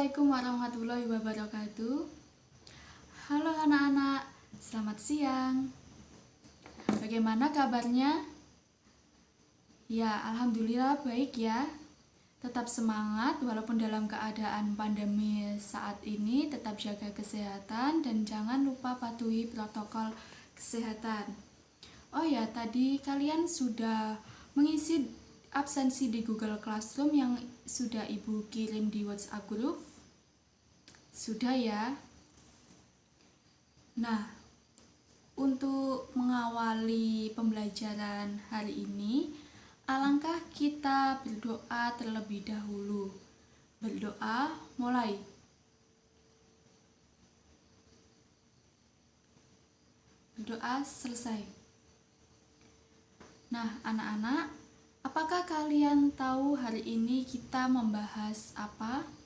Assalamualaikum warahmatullahi wabarakatuh. Halo anak-anak, selamat siang. Bagaimana kabarnya? Ya, alhamdulillah baik ya. Tetap semangat walaupun dalam keadaan pandemi saat ini, tetap jaga kesehatan dan jangan lupa patuhi protokol kesehatan. Oh ya, tadi kalian sudah mengisi absensi di Google Classroom yang sudah Ibu kirim di WhatsApp group? Sudah ya? Nah, untuk mengawali pembelajaran hari ini, alangkah kita berdoa terlebih dahulu. Berdoa, mulai. Berdoa selesai. Nah, anak-anak, apakah kalian tahu hari ini kita membahas apa?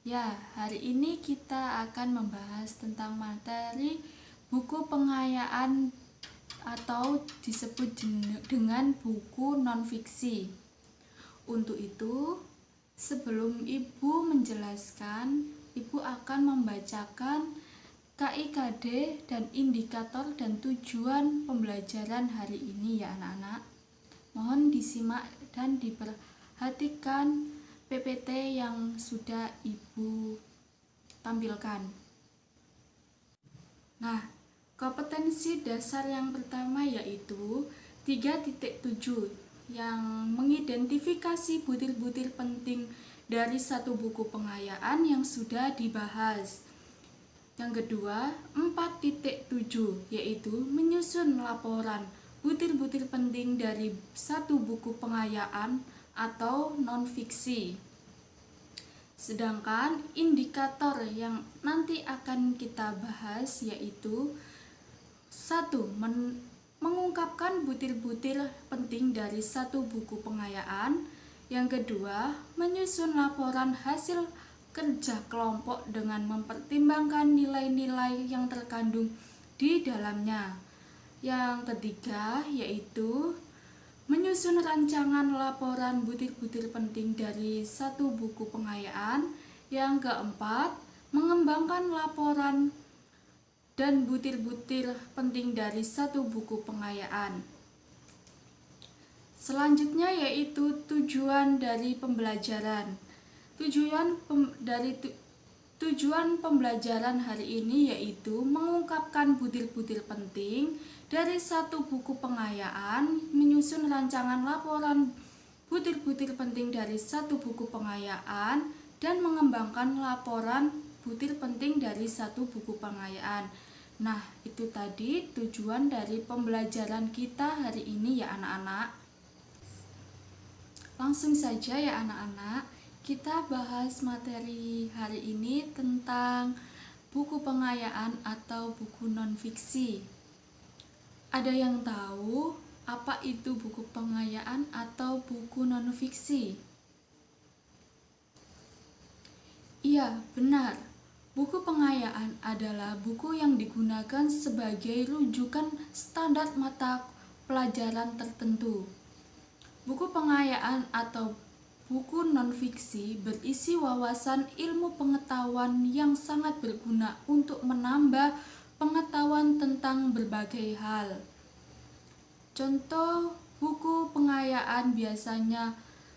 Ya, hari ini kita akan membahas tentang materi buku pengayaan atau disebut dengan buku non-fiksi. Untuk itu, sebelum Ibu menjelaskan, Ibu akan membacakan KIKD dan indikator dan tujuan pembelajaran hari ini ya anak-anak. Mohon disimak dan diperhatikan PPT yang sudah Ibu tampilkan. Nah, kompetensi dasar yang pertama yaitu 3.7 yang mengidentifikasi butir-butir penting dari satu buku pengayaan yang sudah dibahas. Yang kedua, 4.7 yaitu menyusun laporan butir-butir penting dari satu buku pengayaan atau non-fiksi. Sedangkan indikator yang nanti akan kita bahas yaitu 1. Mengungkapkan butir-butir penting dari satu buku pengayaan. Yang kedua, menyusun laporan hasil kerja kelompok dengan mempertimbangkan nilai-nilai yang terkandung di dalamnya. Yang ketiga yaitu menyusun rancangan laporan butir-butir penting dari satu buku pengayaan. Yang keempat, mengembangkan laporan dan butir-butir penting dari satu buku pengayaan. Selanjutnya yaitu tujuan dari pembelajaran. Tujuan pembelajaran hari ini yaitu mengungkapkan butir-butir penting dari satu buku pengayaan, menyusun rancangan laporan butir-butir penting dari satu buku pengayaan, dan mengembangkan laporan butir penting dari satu buku pengayaan. Nah, itu tadi tujuan dari pembelajaran kita hari ini ya anak-anak. Langsung saja ya anak-anak, kita bahas materi hari ini tentang buku pengayaan atau buku non-fiksi. Ada yang tahu apa itu buku pengayaan atau buku non-fiksi? Iya, benar. Buku pengayaan adalah buku yang digunakan sebagai rujukan standar mata pelajaran tertentu. Buku pengayaan atau buku non-fiksi berisi wawasan ilmu pengetahuan yang sangat berguna untuk menambah pengetahuan tentang berbagai hal. Contoh buku pengayaan biasanya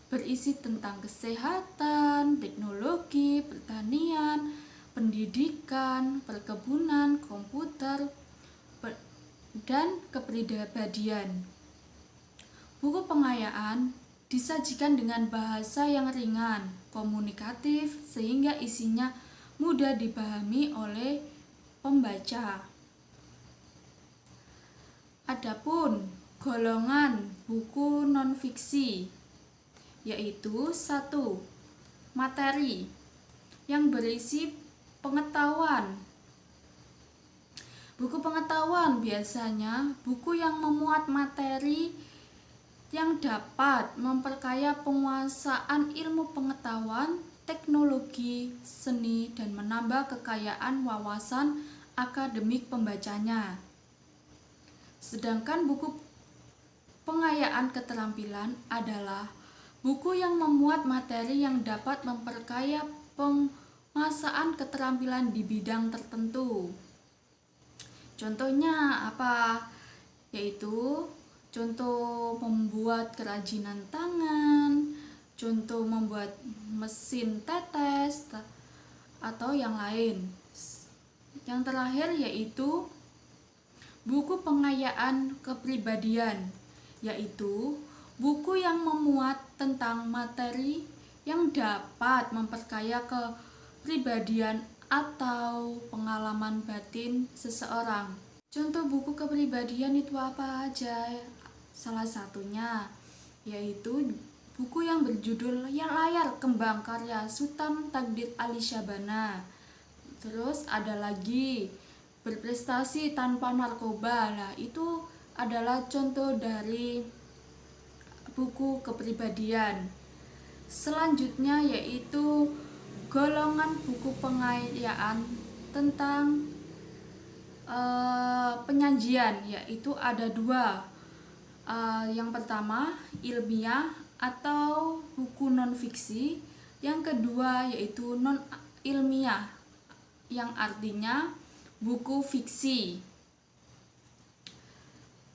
berisi tentang kesehatan, teknologi, pertanian, pendidikan, perkebunan, komputer, dan kepribadian. Buku pengayaan disajikan dengan bahasa yang ringan, komunikatif, sehingga isinya mudah dipahami oleh pembaca. Adapun golongan buku non-fiksi yaitu 1. Materi yang berisi pengetahuan. Buku pengetahuan biasanya buku yang memuat materi yang dapat memperkaya penguasaan ilmu pengetahuan, teknologi, seni, dan menambah kekayaan wawasan akademik pembacanya. Sedangkan buku pengayaan keterampilan adalah buku yang memuat materi yang dapat memperkaya penguasaan keterampilan di bidang tertentu. Contohnya apa? Yaitu contoh membuat kerajinan tangan, contoh membuat mesin tetes, atau yang lain. Yang terakhir yaitu buku pengayaan kepribadian, yaitu buku yang memuat tentang materi yang dapat memperkaya kepribadian atau pengalaman batin seseorang. Contoh buku kepribadian itu apa aja? Salah satunya yaitu buku yang berjudul Yang Layar Kembang karya Sutan Takdir Ali Syabana. Terus ada lagi Berprestasi Tanpa Narkoba. Nah, itu adalah contoh dari buku kepribadian. Selanjutnya yaitu golongan buku pengayaan tentang penyajian, yaitu ada dua. Yang pertama ilmiah atau buku non-fiksi, yang kedua yaitu non-ilmiah yang artinya buku fiksi.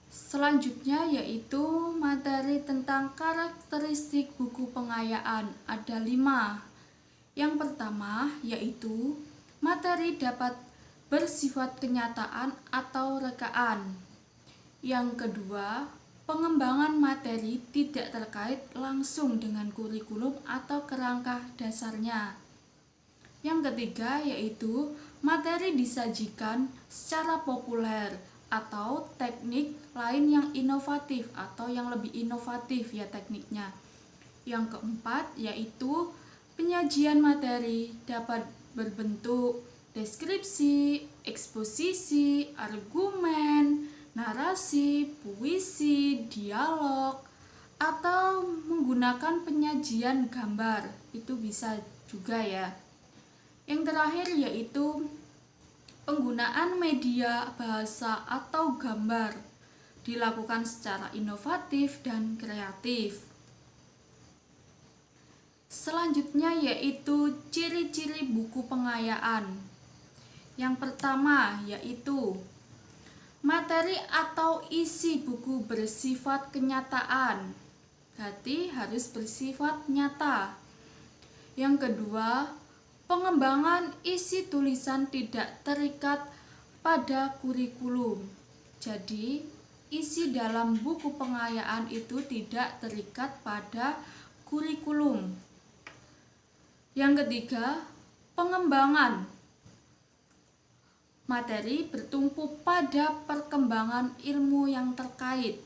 Selanjutnya yaitu materi tentang karakteristik buku pengayaan, ada 5. Yang pertama yaitu materi dapat bersifat kenyataan atau rekaan. Yang kedua, pengembangan materi tidak terkait langsung dengan kurikulum atau kerangka dasarnya. Yang ketiga yaitu materi disajikan secara populer atau teknik lain yang inovatif atau yang lebih inovatif ya tekniknya. Yang keempat yaitu penyajian materi dapat berbentuk deskripsi, eksposisi, argumen, narasi, puisi, dialog, atau menggunakan penyajian gambar. Itu bisa juga ya. Yang terakhir yaitu penggunaan media bahasa atau gambar dilakukan secara inovatif dan kreatif. Selanjutnya yaitu ciri-ciri buku pengayaan. Yang pertama yaitu materi atau isi buku bersifat kenyataan, berarti harus bersifat nyata. Yang kedua, pengembangan isi tulisan tidak terikat pada kurikulum. Jadi, isi dalam buku pengayaan itu tidak terikat pada kurikulum. Yang ketiga, pengembangan materi bertumpu pada perkembangan ilmu yang terkait.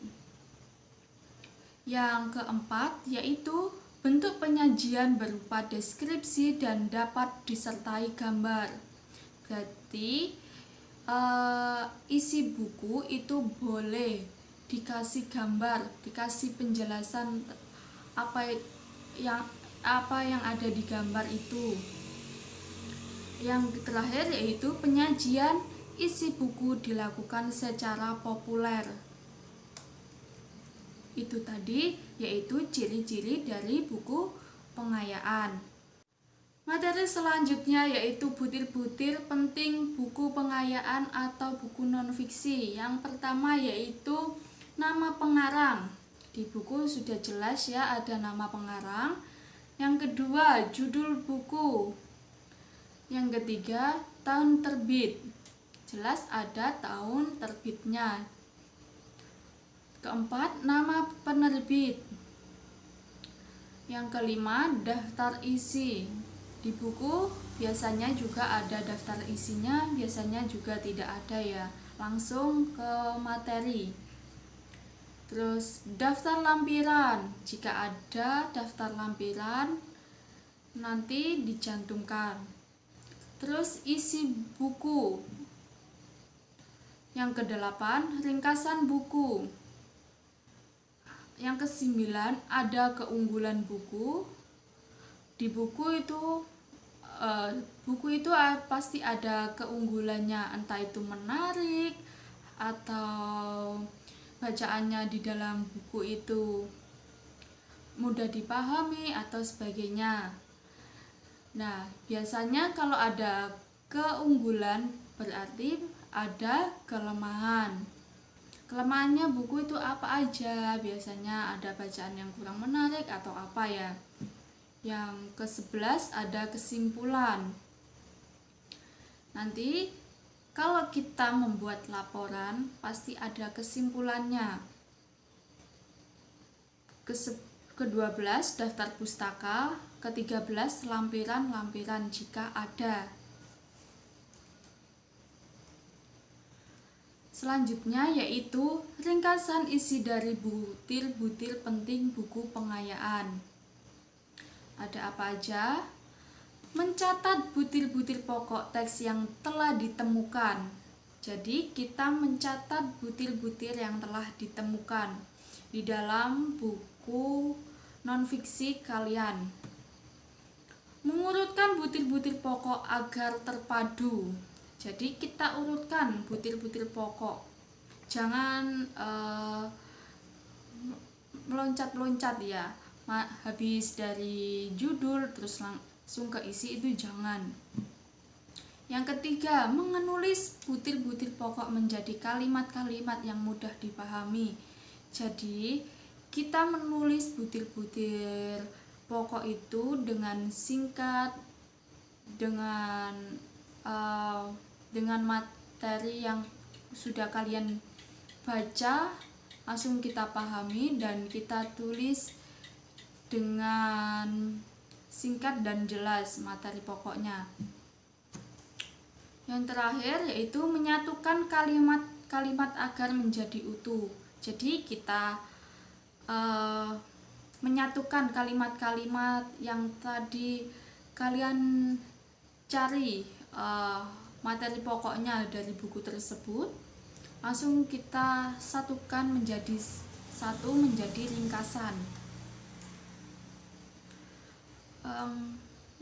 Yang keempat, yaitu bentuk penyajian berupa deskripsi dan dapat disertai gambar. Berarti isi buku itu boleh dikasih gambar, dikasih penjelasan apa yang ada di gambar itu. Yang terakhir yaitu penyajian isi buku dilakukan secara populer. Itu tadi yaitu ciri-ciri dari buku pengayaan. Materi selanjutnya yaitu butir-butir penting buku pengayaan atau buku non-fiksi. Yang pertama yaitu nama pengarang. Di buku sudah jelas ya ada nama pengarang. Yang kedua, judul buku. Yang ketiga, tahun terbit. Jelas ada tahun terbitnya. Keempat, nama penerbit. Yang kelima, daftar isi. Di buku biasanya juga ada daftar isinya, biasanya juga tidak ada ya. Langsung ke materi. Terus daftar lampiran. Jika ada daftar lampiran nanti dicantumkan. Terus isi buku. Yang kedelapan, ringkasan buku. Yang kesembilan, ada keunggulan buku. Di buku itu pasti ada keunggulannya, entah itu menarik atau bacaannya di dalam buku itu mudah dipahami atau sebagainya. Nah, biasanya kalau ada keunggulan berarti ada kelemahan. Kelemahannya buku itu apa aja? Biasanya ada bacaan yang kurang menarik atau apa ya. Yang ke-11 ada kesimpulan. Nanti kalau kita membuat laporan pasti ada kesimpulannya. Ke-12 daftar pustaka, ke-13 lampiran-lampiran jika ada. Selanjutnya yaitu ringkasan isi dari butir-butir penting buku pengayaan. Ada apa aja? Mencatat butir-butir pokok teks yang telah ditemukan. Jadi kita mencatat butir-butir yang telah ditemukan di dalam buku non-fiksi kalian. Mengurutkan butir-butir pokok agar terpadu. Jadi kita urutkan butir-butir pokok. Jangan meloncat-loncat ya. Habis dari judul terus langsung ke isi, itu jangan. Yang ketiga, menulis butir-butir pokok menjadi kalimat-kalimat yang mudah dipahami. Jadi kita menulis butir-butir pokok itu dengan singkat, dengan materi yang sudah kalian baca langsung kita pahami, dan kita tulis dengan singkat dan jelas materi pokoknya. Yang terakhir yaitu menyatukan kalimat-kalimat agar menjadi utuh. Jadi kita menyatukan kalimat-kalimat yang tadi kalian cari materi pokoknya dari buku tersebut, langsung kita satukan menjadi satu, menjadi ringkasan.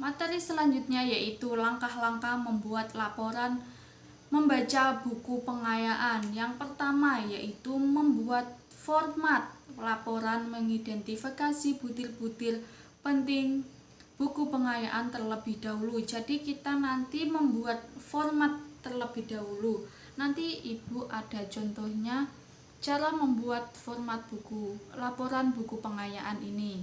Materi selanjutnya yaitu langkah-langkah membuat laporan membaca buku pengayaan. Yang pertama yaitu membuat format laporan, mengidentifikasi butir-butir penting buku pengayaan terlebih dahulu. Jadi kita nanti membuat format terlebih dahulu. Nanti ibu ada contohnya cara membuat format buku laporan buku pengayaan ini.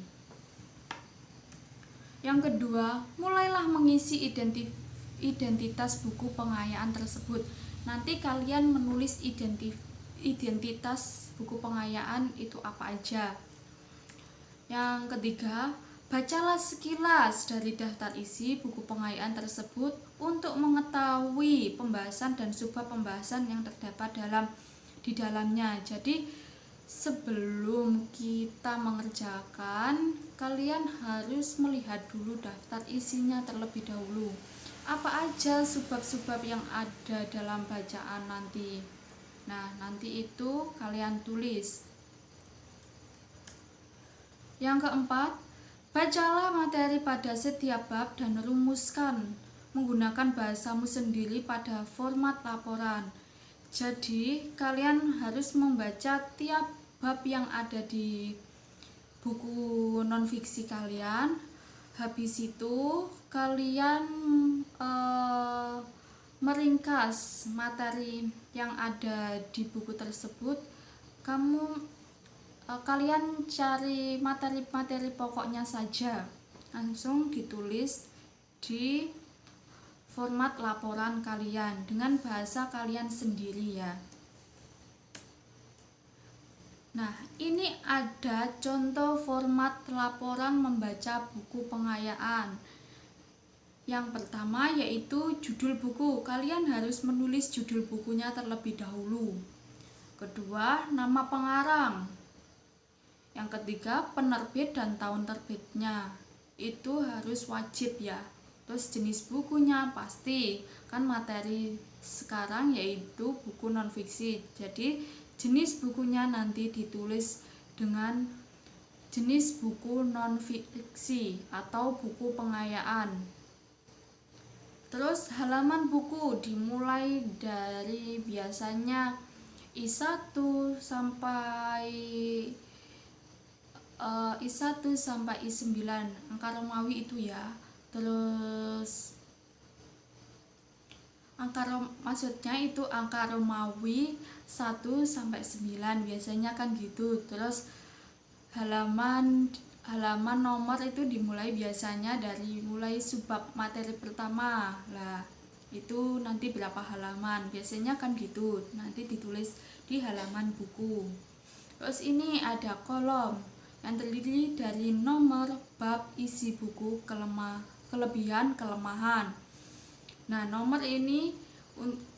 Yang kedua, mulailah mengisi identitas buku pengayaan tersebut. Nanti kalian menulis identitas buku pengayaan itu apa aja. Yang ketiga, bacalah sekilas dari daftar isi buku pengayaan tersebut untuk mengetahui pembahasan dan subbab pembahasan yang terdapat di dalamnya. Jadi sebelum kita mengerjakan, kalian harus melihat dulu daftar isinya terlebih dahulu. Apa aja subbab-subbab yang ada dalam bacaan nanti. Nah, nanti itu kalian tulis. Yang keempat, bacalah materi pada setiap bab dan rumuskan menggunakan bahasamu sendiri pada format laporan. Jadi kalian harus membaca tiap bab yang ada di buku non-fiksi kalian. Habis itu kalian meringkas materi yang ada di buku tersebut. Kalian cari materi-materi pokoknya saja, langsung ditulis di format laporan kalian dengan bahasa kalian sendiri ya. Nah, ini ada contoh format laporan membaca buku pengayaan. Yang pertama yaitu judul buku. Kalian harus menulis judul bukunya terlebih dahulu. Kedua, nama pengarang. Yang ketiga, penerbit dan tahun terbitnya. Itu harus wajib ya. Terus jenis bukunya pasti, kan materi sekarang yaitu buku non-fiksi. Jadi jenis bukunya nanti ditulis dengan jenis buku non-fiksi atau buku pengayaan. Terus halaman buku dimulai dari biasanya I1 sampai I1 sampai I9, angka Romawi itu ya. Terus maksudnya itu angka Romawi 1 sampai 9 biasanya kan gitu. Terus halaman nomor itu dimulai biasanya dari mulai subbab materi pertama lah, itu nanti berapa halaman biasanya kan gitu, nanti ditulis di halaman buku. Terus ini ada kolom yang terdiri dari nomor, bab, isi buku, kelebihan, kelemahan. Nah, nomor ini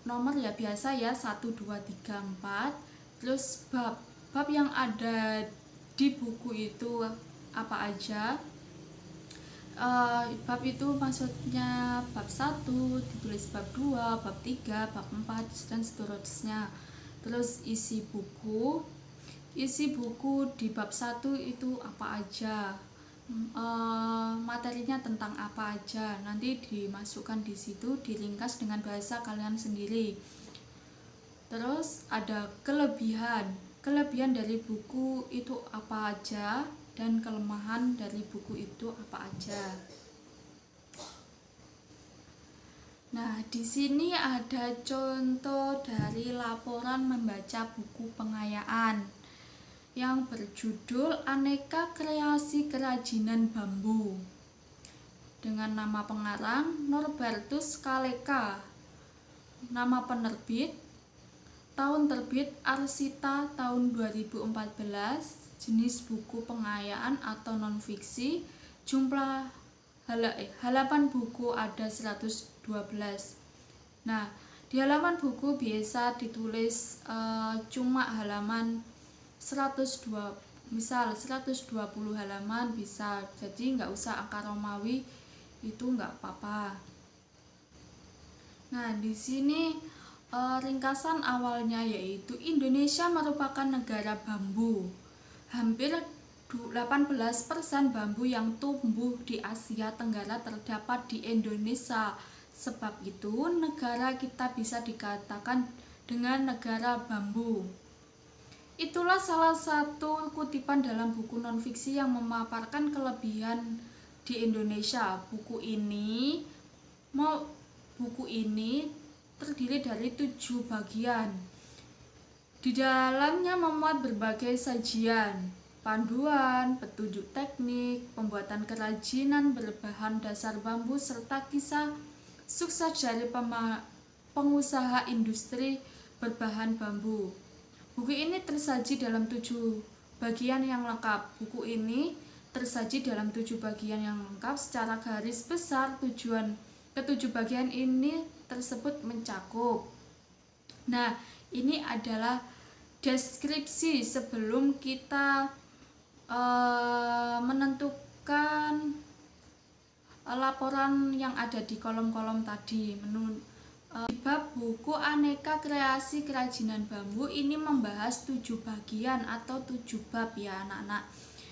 nomor ya biasa ya 1, 2, 3, 4. Terus bab yang ada di buku itu apa aja? Bab itu maksudnya bab 1 ditulis bab 2, bab 3, bab 4 dan seterusnya. Terus isi buku di bab 1 itu apa aja, materinya tentang apa aja, nanti dimasukkan di situ, diringkas dengan bahasa kalian sendiri. Terus ada kelebihan dari buku itu apa aja dan kelemahan dari buku itu apa aja. Nah, di sini ada contoh dari laporan membaca buku pengayaan yang berjudul Aneka Kreasi Kerajinan Bambu dengan nama pengarang Norbertus Kaleka, nama penerbit, tahun terbit Arsita tahun 2014, jenis buku pengayaan atau non-fiksi, jumlah halaman buku ada 112. Nah, di halaman buku biasa ditulis cuma halaman 120 halaman bisa, jadi nggak usah angka Romawi, itu nggak apa-apa. Nah, di sini ringkasan awalnya yaitu Indonesia merupakan negara bambu. Hampir 18% bambu yang tumbuh di Asia Tenggara terdapat di Indonesia. Sebab itu negara kita bisa dikatakan dengan negara bambu. Itulah salah satu kutipan dalam buku non-fiksi yang memaparkan kelebihan di Indonesia. Buku ini terdiri dari 7 bagian. Di dalamnya memuat berbagai sajian, panduan, petunjuk teknik, pembuatan kerajinan berbahan dasar bambu, serta kisah sukses dari pengusaha industri berbahan bambu. Buku ini tersaji dalam 7 bagian yang lengkap. Buku ini tersaji dalam 7 bagian yang lengkap secara garis besar. Tujuan ke-7 bagian ini tersebut mencakup. Nah, ini adalah deskripsi sebelum kita menentukan laporan yang ada di kolom-kolom tadi. Bab buku Aneka Kreasi Kerajinan Bambu ini membahas 7 bagian atau 7 bab ya anak-anak.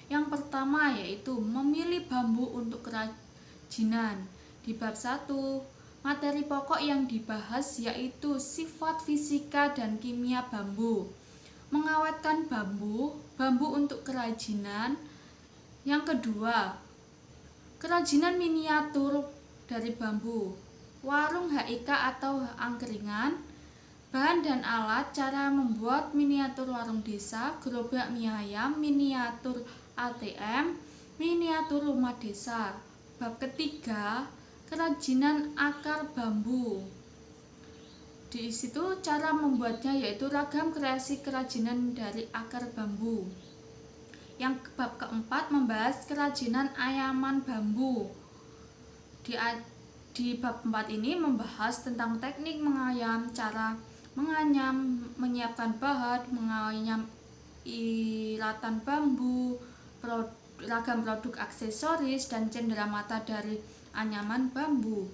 Yang pertama yaitu memilih bambu untuk kerajinan. Di bab 1, materi pokok yang dibahas yaitu sifat fisika dan kimia bambu. Mengawetkan bambu untuk kerajinan. Yang kedua, kerajinan miniatur dari bambu. Warung HIK atau angkringan, bahan dan alat, cara membuat miniatur warung desa, gerobak mie ayam, miniatur ATM, miniatur rumah desa. Bab ketiga, kerajinan akar bambu. Di situ cara membuatnya yaitu ragam kreasi kerajinan dari akar bambu. Yang bab keempat membahas kerajinan anyaman bambu. Di bab 4 ini membahas tentang teknik menganyam, cara menganyam, menyiapkan bahan, menganyam ilatan bambu, ragam produk aksesoris, dan cenderamata dari anyaman bambu.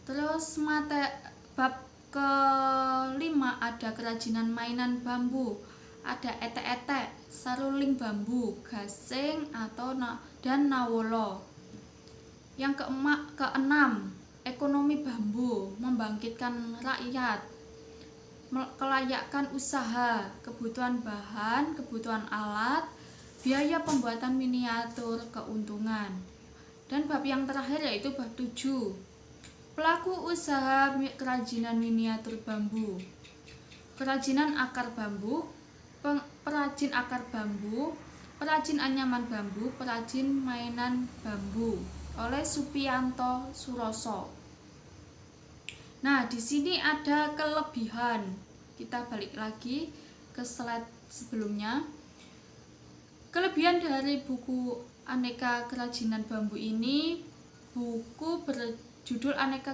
Terus bab ke-5 ada kerajinan mainan bambu. Ada etek-etek, saruling bambu, gasing dan nawolo. Yang keenam, ekonomi bambu, membangkitkan rakyat, kelayakan usaha, kebutuhan bahan, kebutuhan alat, biaya pembuatan miniatur, keuntungan. Dan bab yang terakhir yaitu bab 7. Pelaku usaha kerajinan miniatur bambu. Kerajinan akar bambu, perajin akar bambu, perajin anyaman bambu, perajin mainan bambu oleh Supianto Suroso. Nah, di sini ada kelebihan. Kita balik lagi ke slide sebelumnya. Kelebihan dari buku Aneka Kerajinan Bambu ini, buku berjudul Aneka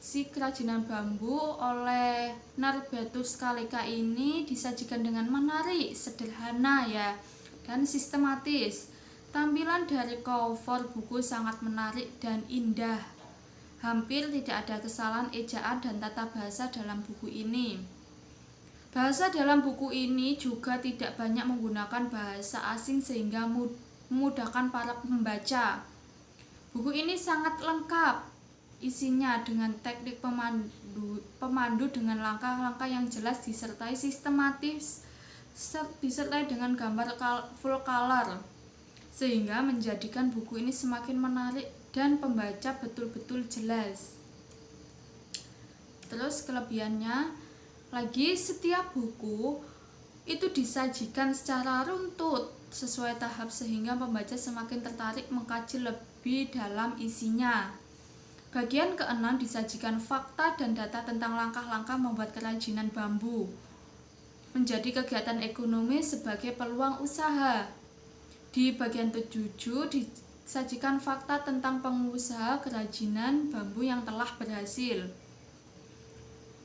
Kerajinan Bambu oleh Narbetus Kaleka ini disajikan dengan menarik, sederhana ya, dan sistematis. Tampilan dari cover buku sangat menarik dan indah. Hampir tidak ada kesalahan ejaan dan tata bahasa dalam buku ini. Bahasa dalam buku ini juga tidak banyak menggunakan bahasa asing sehingga memudahkan para pembaca. Buku ini sangat lengkap isinya dengan teknik pemandu dengan langkah-langkah yang jelas disertai sistematis, disertai dengan gambar full color, sehingga menjadikan buku ini semakin menarik dan pembaca betul-betul jelas. Terus kelebihannya lagi, setiap buku itu disajikan secara runtut sesuai tahap sehingga pembaca semakin tertarik mengkaji lebih dalam isinya. Bagian ke-6 disajikan fakta dan data tentang langkah-langkah membuat kerajinan bambu menjadi kegiatan ekonomi sebagai peluang usaha. Di bagian 7 disajikan fakta tentang pengusaha kerajinan bambu yang telah berhasil.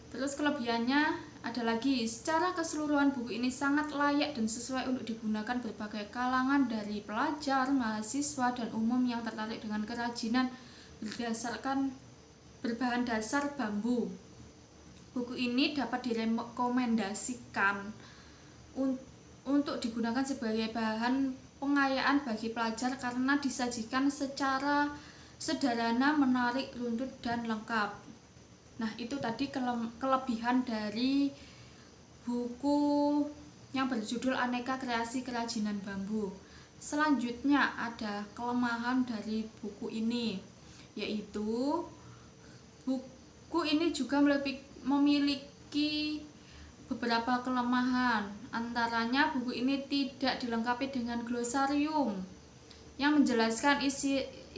Terus kelebihannya ada lagi, secara keseluruhan buku ini sangat layak dan sesuai untuk digunakan berbagai kalangan dari pelajar, mahasiswa, dan umum yang tertarik dengan kerajinan berbahan dasar bambu. Buku ini dapat direkomendasikan untuk digunakan sebagai bahan pengayaan bagi pelajar karena disajikan secara sederhana, menarik, runtut, dan lengkap. Nah, itu tadi kelebihan dari buku yang berjudul Aneka Kreasi Kerajinan Bambu. Selanjutnya ada kelemahan dari buku ini, yaitu buku ini juga memiliki beberapa kelemahan. Antaranya buku ini tidak dilengkapi dengan glosarium yang menjelaskan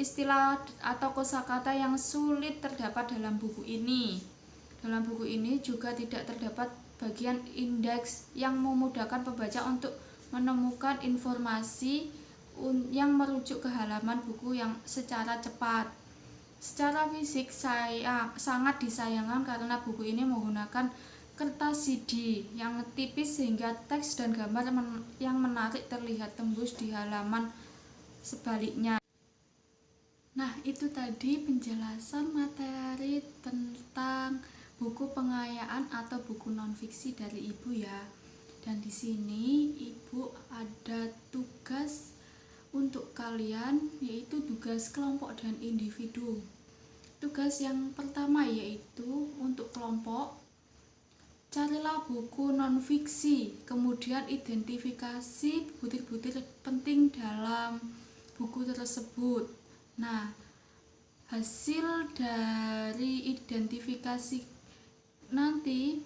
istilah atau kosakata yang sulit terdapat dalam buku ini. Dalam buku ini juga tidak terdapat bagian indeks yang memudahkan pembaca untuk menemukan informasi yang merujuk ke halaman buku yang secara cepat. Secara fisik sangat disayangkan karena buku ini menggunakan kertas CD yang tipis sehingga teks dan gambar yang menarik terlihat tembus di halaman sebaliknya. Nah, itu tadi penjelasan materi tentang buku pengayaan atau buku non-fiksi dari Ibu ya. Dan di sini Ibu ada tugas untuk kalian, yaitu tugas kelompok dan individu. Tugas yang pertama yaitu untuk kelompok, carilah buku non-fiksi, kemudian identifikasi butir-butir penting dalam buku tersebut. Nah, hasil dari identifikasi nanti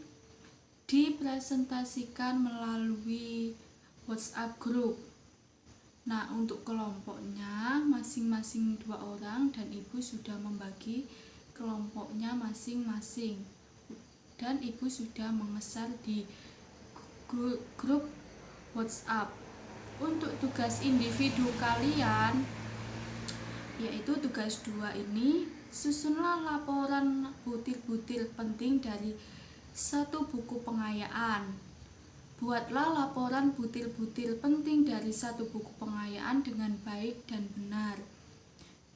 dipresentasikan melalui WhatsApp group. Nah, untuk kelompoknya masing-masing 2 orang dan Ibu sudah membagi kelompoknya masing-masing. Dan Ibu sudah mengeser di grup WhatsApp. Untuk tugas individu kalian, yaitu tugas 2 ini, susunlah laporan butir-butir penting dari satu buku pengayaan. Buatlah laporan butir-butir penting dari satu buku pengayaan dengan baik dan benar.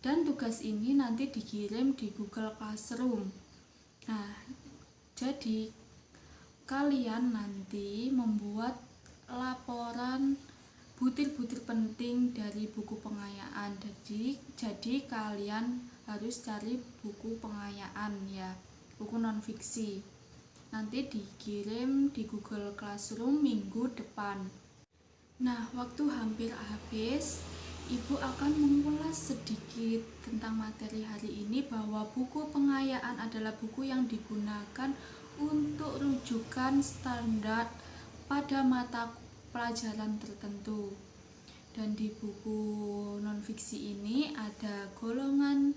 Dan tugas ini nanti dikirim di Google Classroom. Nah, jadi kalian nanti membuat laporan butir-butir penting dari buku pengayaan. Jadi kalian harus cari buku pengayaan ya, buku non-fiksi. Nanti dikirim di Google Classroom minggu depan. Nah, waktu hampir habis. Ibu akan mengulas sedikit tentang materi hari ini, bahwa buku pengayaan adalah buku yang digunakan untuk rujukan standar pada mata pelajaran tertentu. Dan di buku non-fiksi ini ada golongan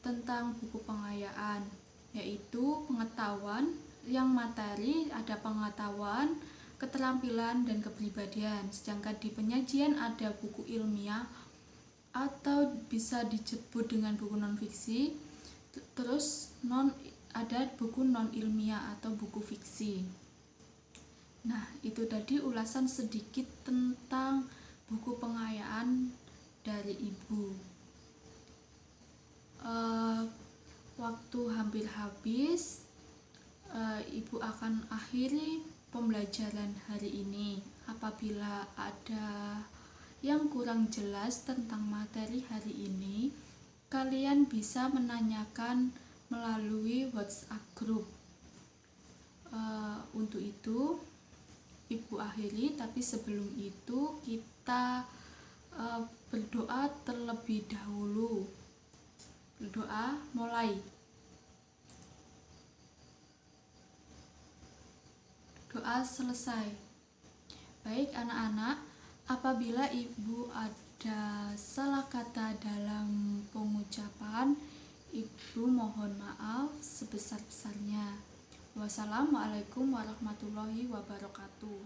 tentang buku pengayaan, yaitu pengetahuan. Yang materi ada pengetahuan, keterampilan, dan kepribadian. Sedangkan di penyajian ada buku ilmiah atau bisa disebut dengan buku non-fiksi. Terus ada buku non-ilmiah atau buku fiksi. Nah, itu tadi ulasan sedikit tentang buku pengayaan dari Ibu. Waktu hampir habis, Ibu akan akhiri pembelajaran hari ini. Apabila ada yang kurang jelas tentang materi hari ini, kalian bisa menanyakan melalui WhatsApp group. Untuk itu Ibu akhiri, tapi sebelum itu kita berdoa terlebih dahulu. Berdoa, mulai. Doa selesai. Baik anak-anak, apabila Ibu ada salah kata dalam pengucapan, Ibu mohon maaf sebesar-besarnya. Wassalamualaikum warahmatullahi wabarakatuh.